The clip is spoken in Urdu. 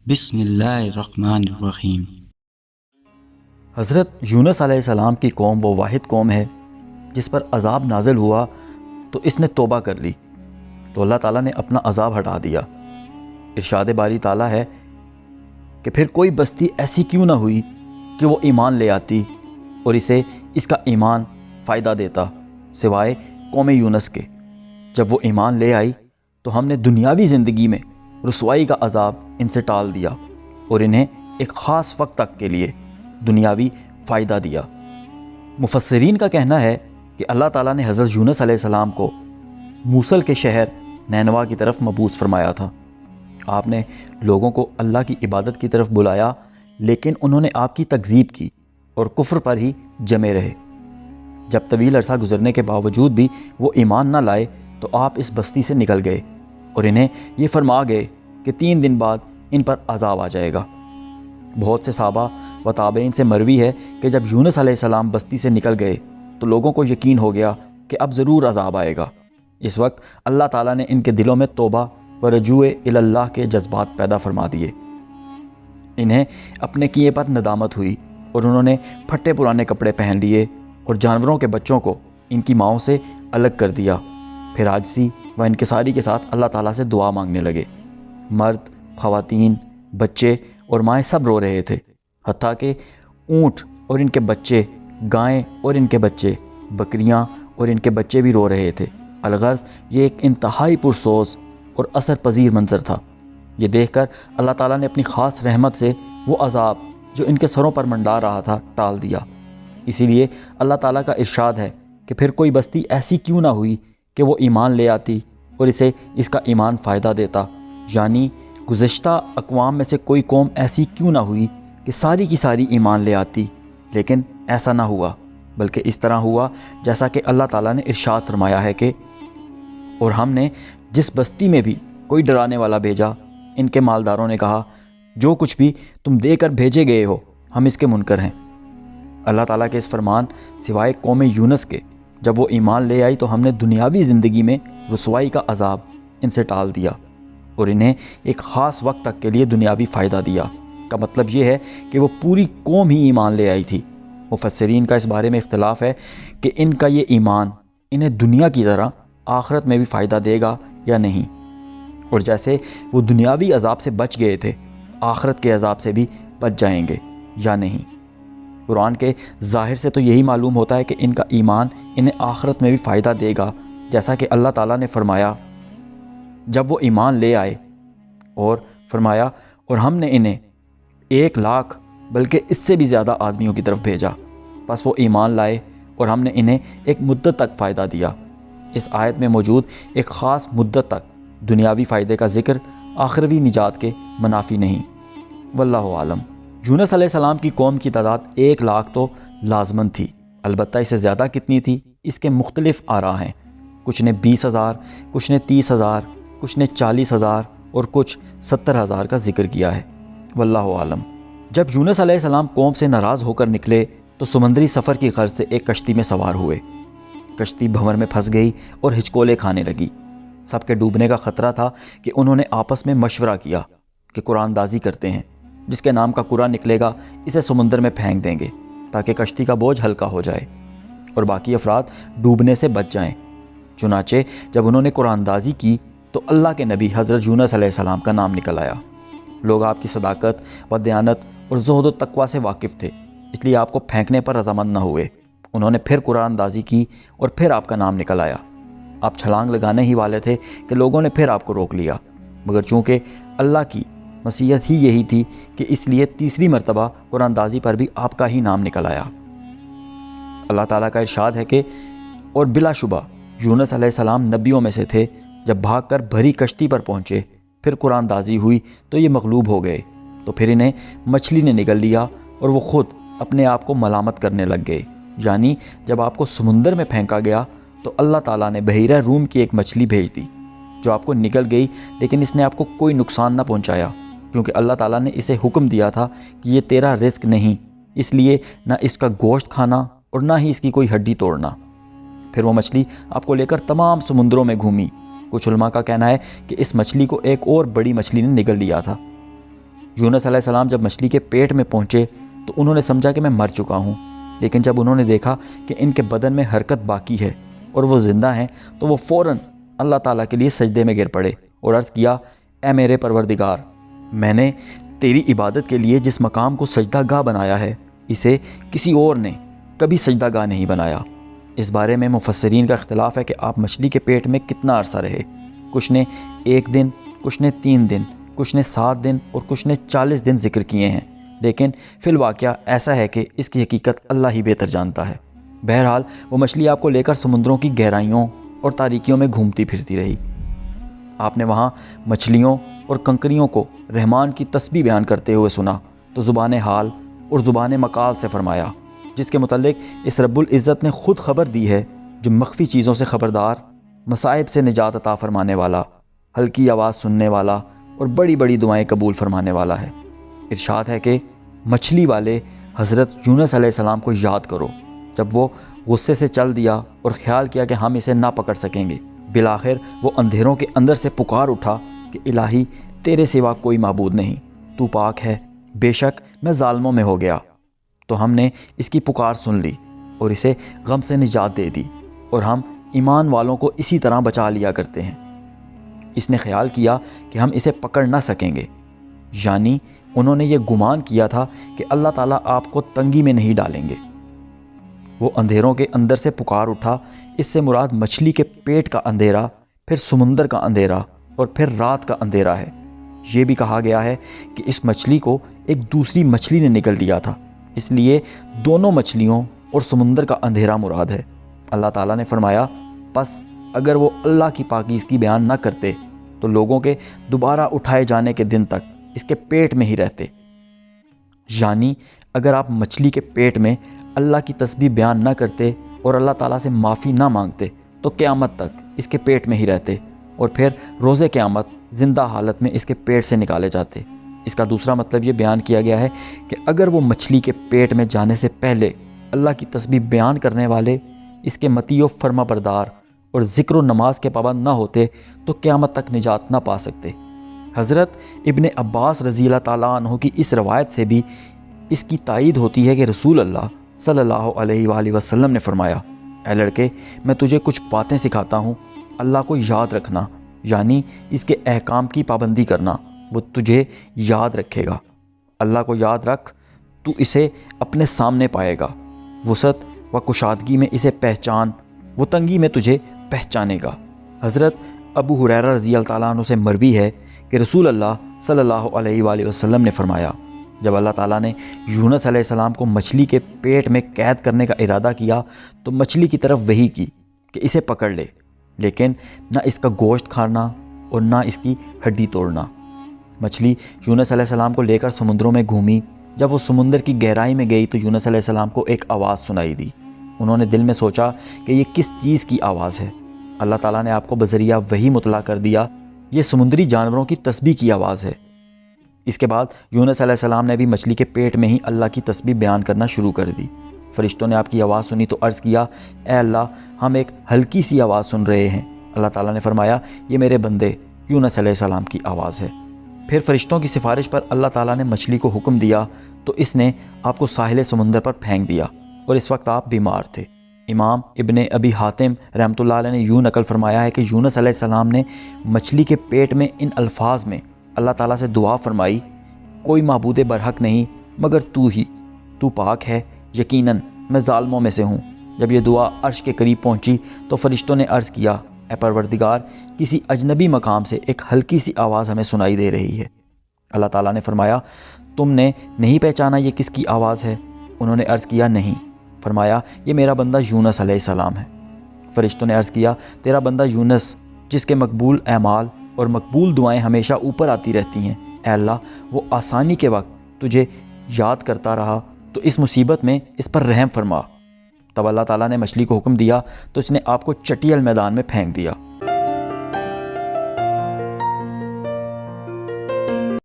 بسم اللہ الرحمن الرحیم۔ حضرت یونس علیہ السلام کی قوم وہ واحد قوم ہے جس پر عذاب نازل ہوا تو اس نے توبہ کر لی تو اللہ تعالیٰ نے اپنا عذاب ہٹا دیا۔ ارشاد باری تعالیٰ ہے کہ پھر کوئی بستی ایسی کیوں نہ ہوئی کہ وہ ایمان لے آتی اور اسے اس کا ایمان فائدہ دیتا سوائے قوم یونس کے۔ جب وہ ایمان لے آئی تو ہم نے دنیاوی زندگی میں رسوائی کا عذاب ان سے ٹال دیا اور انہیں ایک خاص وقت تک کے لیے دنیاوی فائدہ دیا۔ مفسرین کا کہنا ہے کہ اللہ تعالیٰ نے حضرت یونس علیہ السلام کو موصل کے شہر نینوا کی طرف مبعوث فرمایا تھا۔ آپ نے لوگوں کو اللہ کی عبادت کی طرف بلایا لیکن انہوں نے آپ کی تکذیب کی اور کفر پر ہی جمے رہے۔ جب طویل عرصہ گزرنے کے باوجود بھی وہ ایمان نہ لائے تو آپ اس بستی سے نکل گئے اور انہیں یہ فرما گئے کہ 3 دن بعد ان پر عذاب آ جائے گا۔ بہت سے صحابہ و تابعین سے مروی ہے کہ جب یونس علیہ السلام بستی سے نکل گئے تو لوگوں کو یقین ہو گیا کہ اب ضرور عذاب آئے گا۔ اس وقت اللہ تعالیٰ نے ان کے دلوں میں توبہ و رجوع الی اللہ کے جذبات پیدا فرما دیے۔ انہیں اپنے کیے پر ندامت ہوئی اور انہوں نے پھٹے پرانے کپڑے پہن لیے اور جانوروں کے بچوں کو ان کی ماؤں سے الگ کر دیا۔ پھر عاجزی و انکساری کے ساتھ اللہ تعالیٰ سے دعا مانگنے لگے۔ مرد، خواتین، بچے اور مائیں سب رو رہے تھے، حتیٰ کہ اونٹ اور ان کے بچے، گائیں اور ان کے بچے، بکریاں اور ان کے بچے بھی رو رہے تھے۔ الغرض یہ ایک انتہائی پرسوز اور اثر پذیر منظر تھا۔ یہ دیکھ کر اللہ تعالیٰ نے اپنی خاص رحمت سے وہ عذاب جو ان کے سروں پر منڈا رہا تھا ٹال دیا۔ اسی لیے اللہ تعالیٰ کا ارشاد ہے کہ پھر کوئی بستی ایسی کیوں نہ ہوئی کہ وہ ایمان لے آتی اور اسے اس کا ایمان فائدہ دیتا، یعنی گزشتہ اقوام میں سے کوئی قوم ایسی کیوں نہ ہوئی کہ ساری کی ساری ایمان لے آتی، لیکن ایسا نہ ہوا، بلکہ اس طرح ہوا جیسا کہ اللہ تعالیٰ نے ارشاد فرمایا ہے کہ اور ہم نے جس بستی میں بھی کوئی ڈرانے والا بھیجا، ان کے مالداروں نے کہا جو کچھ بھی تم دے کر بھیجے گئے ہو ہم اس کے منکر ہیں۔ اللہ تعالیٰ کے اس فرمان سوائے قوم یونس کے جب وہ ایمان لے آئی تو ہم نے دنیاوی زندگی میں رسوائی کا عذاب ان سے ٹال دیا اور انہیں ایک خاص وقت تک کے لیے دنیاوی فائدہ دیا۔ کا مطلب یہ ہے کہ وہ پوری قوم ہی ایمان لے آئی تھی۔ مفسرین کا اس بارے میں اختلاف ہے کہ ان کا یہ ایمان انہیں دنیا کی طرح آخرت میں بھی فائدہ دے گا یا نہیں، اور جیسے وہ دنیاوی عذاب سے بچ گئے تھے آخرت کے عذاب سے بھی بچ جائیں گے یا نہیں۔ قرآن کے ظاہر سے تو یہی معلوم ہوتا ہے کہ ان کا ایمان انہیں آخرت میں بھی فائدہ دے گا، جیسا کہ اللہ تعالیٰ نے فرمایا جب وہ ایمان لے آئے اور فرمایا اور ہم نے انہیں 1,00,000 بلکہ اس سے بھی زیادہ آدمیوں کی طرف بھیجا، پس وہ ایمان لائے اور ہم نے انہیں ایک مدت تک فائدہ دیا۔ اس آیت میں موجود ایک خاص مدت تک دنیاوی فائدے کا ذکر آخروی نجات کے منافی نہیں۔ واللہ عالم۔ یونس علیہ السلام کی قوم کی تعداد 1,00,000 تو لازماً تھی، البتہ اسے زیادہ کتنی تھی اس کے مختلف آراء ہیں۔ کچھ نے 20,000، کچھ نے 30,000، کچھ نے 40,000 اور کچھ 70,000 کا ذکر کیا ہے۔ واللہ عالم۔ جب یونس علیہ السلام قوم سے ناراض ہو کر نکلے تو سمندری سفر کی غرض سے ایک کشتی میں سوار ہوئے۔ کشتی بھنور میں پھنس گئی اور ہچکولے کھانے لگی۔ سب کے ڈوبنے کا خطرہ تھا کہ انہوں نے آپس میں مشورہ کیا کہ قرآن اندازی کرتے ہیں، جس کے نام کا قرآن نکلے گا اسے سمندر میں پھینک دیں گے تاکہ کشتی کا بوجھ ہلکا ہو جائے اور باقی افراد ڈوبنے سے بچ جائیں۔ چنانچہ جب انہوں نے قرآن اندازی کی تو اللہ کے نبی حضرت یونس علیہ السلام کا نام نکل آیا۔ لوگ آپ کی صداقت و دیانت اور زہد و تقوی سے واقف تھے، اس لیے آپ کو پھینکنے پر رضامند نہ ہوئے۔ انہوں نے پھر قرآن اندازی کی اور پھر آپ کا نام نکل آیا۔ آپ چھلانگ لگانے ہی والے تھے کہ لوگوں نے پھر آپ کو روک لیا، مگر چونکہ اللہ کی مشیت ہی یہی تھی کہ اس لیے تیسری مرتبہ قرآن اندازی پر بھی آپ کا ہی نام نکل آیا۔ اللہ تعالیٰ کا ارشاد ہے کہ اور بلا شبہ یونس علیہ السلام نبیوں میں سے تھے، جب بھاگ کر بھری کشتی پر پہنچے پھر قرآن اندازی ہوئی تو یہ مغلوب ہو گئے، تو پھر انہیں مچھلی نے نگل لیا اور وہ خود اپنے آپ کو ملامت کرنے لگ گئے۔ یعنی جب آپ کو سمندر میں پھینکا گیا تو اللہ تعالیٰ نے بحیرہ روم کی ایک مچھلی بھیج دی جو آپ کو نگل گئی، لیکن اس نے آپ کو کوئی نقصان نہ پہنچایا، کیونکہ اللہ تعالیٰ نے اسے حکم دیا تھا کہ یہ تیرا رزق نہیں، اس لیے نہ اس کا گوشت کھانا اور نہ ہی اس کی کوئی ہڈی توڑنا۔ پھر وہ مچھلی آپ کو لے کر تمام سمندروں میں گھومی۔ کچھ علماء کا کہنا ہے کہ اس مچھلی کو ایک اور بڑی مچھلی نے نگل لیا تھا۔ یونس علیہ السلام جب مچھلی کے پیٹ میں پہنچے تو انہوں نے سمجھا کہ میں مر چکا ہوں، لیکن جب انہوں نے دیکھا کہ ان کے بدن میں حرکت باقی ہے اور وہ زندہ ہیں تو وہ فوراً اللہ تعالیٰ کے لیے سجدے میں گر پڑے اور عرض کیا، اے میرے پروردگار، میں نے تیری عبادت کے لیے جس مقام کو سجدہ گاہ بنایا ہے اسے کسی اور نے کبھی سجدہ گاہ نہیں بنایا۔ اس بارے میں مفسرین کا اختلاف ہے کہ آپ مچھلی کے پیٹ میں کتنا عرصہ رہے۔ کچھ نے 1 دن، کچھ نے 3 دن، کچھ نے 7 دن اور کچھ نے 40 دن ذکر کیے ہیں، لیکن فی الواقعہ ایسا ہے کہ اس کی حقیقت اللہ ہی بہتر جانتا ہے۔ بہرحال وہ مچھلی آپ کو لے کر سمندروں کی گہرائیوں اور تاریکیوں میں گھومتی پھرتی رہی۔ آپ نے وہاں مچھلیوں اور کنکریوں کو رحمان کی تسبیح بیان کرتے ہوئے سنا تو زبان حال اور زبان مقال سے فرمایا، جس کے متعلق اس رب العزت نے خود خبر دی ہے، جو مخفی چیزوں سے خبردار، مصائب سے نجات عطا فرمانے والا، ہلکی آواز سننے والا اور بڑی بڑی دعائیں قبول فرمانے والا ہے۔ ارشاد ہے کہ مچھلی والے حضرت یونس علیہ السلام کو یاد کرو جب وہ غصے سے چل دیا اور خیال کیا کہ ہم اسے نہ پکڑ سکیں گے۔ بالآخر وہ اندھیروں کے اندر سے پکار اٹھا کہ الہی، تیرے سوا کوئی معبود نہیں، تو پاک ہے، بے شک میں ظالموں میں ہو گیا۔ تو ہم نے اس کی پکار سن لی اور اسے غم سے نجات دے دی، اور ہم ایمان والوں کو اسی طرح بچا لیا کرتے ہیں۔ اس نے خیال کیا کہ ہم اسے پکڑ نہ سکیں گے، یعنی انہوں نے یہ گمان کیا تھا کہ اللہ تعالیٰ آپ کو تنگی میں نہیں ڈالیں گے۔ وہ اندھیروں کے اندر سے پکار اٹھا، اس سے مراد مچھلی کے پیٹ کا اندھیرا، پھر سمندر کا اندھیرا اور پھر رات کا اندھیرا ہے۔ یہ بھی کہا گیا ہے کہ اس مچھلی کو ایک دوسری مچھلی نے نگل دیا تھا، اس لیے دونوں مچھلیوں اور سمندر کا اندھیرا مراد ہے۔ اللہ تعالیٰ نے فرمایا، پس اگر وہ اللہ کی پاکیزگی بیان نہ کرتے تو لوگوں کے دوبارہ اٹھائے جانے کے دن تک اس کے پیٹ میں ہی رہتے، یعنی اگر آپ مچھلی کے پیٹ میں اللہ کی تسبیح بیان نہ کرتے اور اللہ تعالیٰ سے معافی نہ مانگتے تو قیامت تک اس کے پیٹ میں ہی رہتے، اور پھر روز قیامت زندہ حالت میں اس کے پیٹ سے نکالے جاتے۔ اس کا دوسرا مطلب یہ بیان کیا گیا ہے کہ اگر وہ مچھلی کے پیٹ میں جانے سے پہلے اللہ کی تسبیح بیان کرنے والے، اس کے مطیع و فرما بردار اور ذکر و نماز کے پابند نہ ہوتے تو قیامت تک نجات نہ پا سکتے۔ حضرت ابن عباس رضی اللہ تعالیٰ عنہ کی اس روایت سے بھی اس کی تائید ہوتی ہے کہ رسول اللہ صلی اللہ علیہ وآلہ وسلم نے فرمایا، اے لڑکے، میں تجھے کچھ باتیں سکھاتا ہوں، اللہ کو یاد رکھنا، یعنی اس کے احکام کی پابندی کرنا، وہ تجھے یاد رکھے گا۔ اللہ کو یاد رکھ، تو اسے اپنے سامنے پائے گا، وسعت و کشادگی میں اسے پہچان، وہ تنگی میں تجھے پہچانے گا۔ حضرت ابو ہریرہ رضی اللہ تعالیٰ عنہ سے مروی ہے کہ رسول اللہ صلی اللہ علیہ وآلہ وسلم نے فرمایا، جب اللہ تعالیٰ نے یونس علیہ السلام کو مچھلی کے پیٹ میں قید کرنے کا ارادہ کیا تو مچھلی کی طرف وحی کی کہ اسے پکڑ لے، لیکن نہ اس کا گوشت کھانا اور نہ اس کی ہڈی توڑنا۔ مچھلی یونس علیہ السلام کو لے کر سمندروں میں گھومی۔ جب وہ سمندر کی گہرائی میں گئی تو یونس علیہ السلام کو ایک آواز سنائی دی۔ انہوں نے دل میں سوچا کہ یہ کس چیز کی آواز ہے۔ اللہ تعالیٰ نے آپ کو بذریعہ وحی مطلع کر دیا، یہ سمندری جانوروں کی تسبیح کی آواز ہے۔ اس کے بعد یونس علیہ السلام نے بھی مچھلی کے پیٹ میں ہی اللہ کی تسبیح بیان کرنا شروع کر دی۔ فرشتوں نے آپ کی آواز سنی تو عرض کیا، اے اللہ، ہم ایک ہلکی سی آواز سن رہے ہیں۔ اللہ تعالیٰ نے فرمایا، یہ میرے بندے یونس علیہ السلام کی آواز ہے۔ پھر فرشتوں کی سفارش پر اللہ تعالیٰ نے مچھلی کو حکم دیا تو اس نے آپ کو ساحل سمندر پر پھینک دیا، اور اس وقت آپ بیمار تھے۔ امام ابن ابی حاتم رحمۃ اللہ علیہ نے یوں نقل فرمایا ہے کہ یونس علیہ السلام نے مچھلی کے پیٹ میں ان الفاظ میں اللہ تعالیٰ سے دعا فرمائی، کوئی معبود برحق نہیں مگر تو ہی، تو پاک ہے، یقیناً میں ظالموں میں سے ہوں۔ جب یہ دعا عرش کے قریب پہنچی تو فرشتوں نے عرض کیا، اے پروردگار، کسی اجنبی مقام سے ایک ہلکی سی آواز ہمیں سنائی دے رہی ہے۔ اللہ تعالیٰ نے فرمایا، تم نے نہیں پہچانا یہ کس کی آواز ہے؟ انہوں نے عرض کیا، نہیں۔ فرمایا، یہ میرا بندہ یونس علیہ السلام ہے۔ فرشتوں نے عرض کیا، تیرا بندہ یونس جس کے مقبول اعمال اور مقبول دعائیں ہمیشہ اوپر آتی رہتی ہیں، اے اللہ، وہ آسانی کے وقت تجھے یاد کرتا رہا تو اس مصیبت میں اس پر رحم فرما۔ تب اللہ تعالیٰ نے مچھلی کو حکم دیا تو اس نے آپ کو چٹیل میدان میں پھینک دیا۔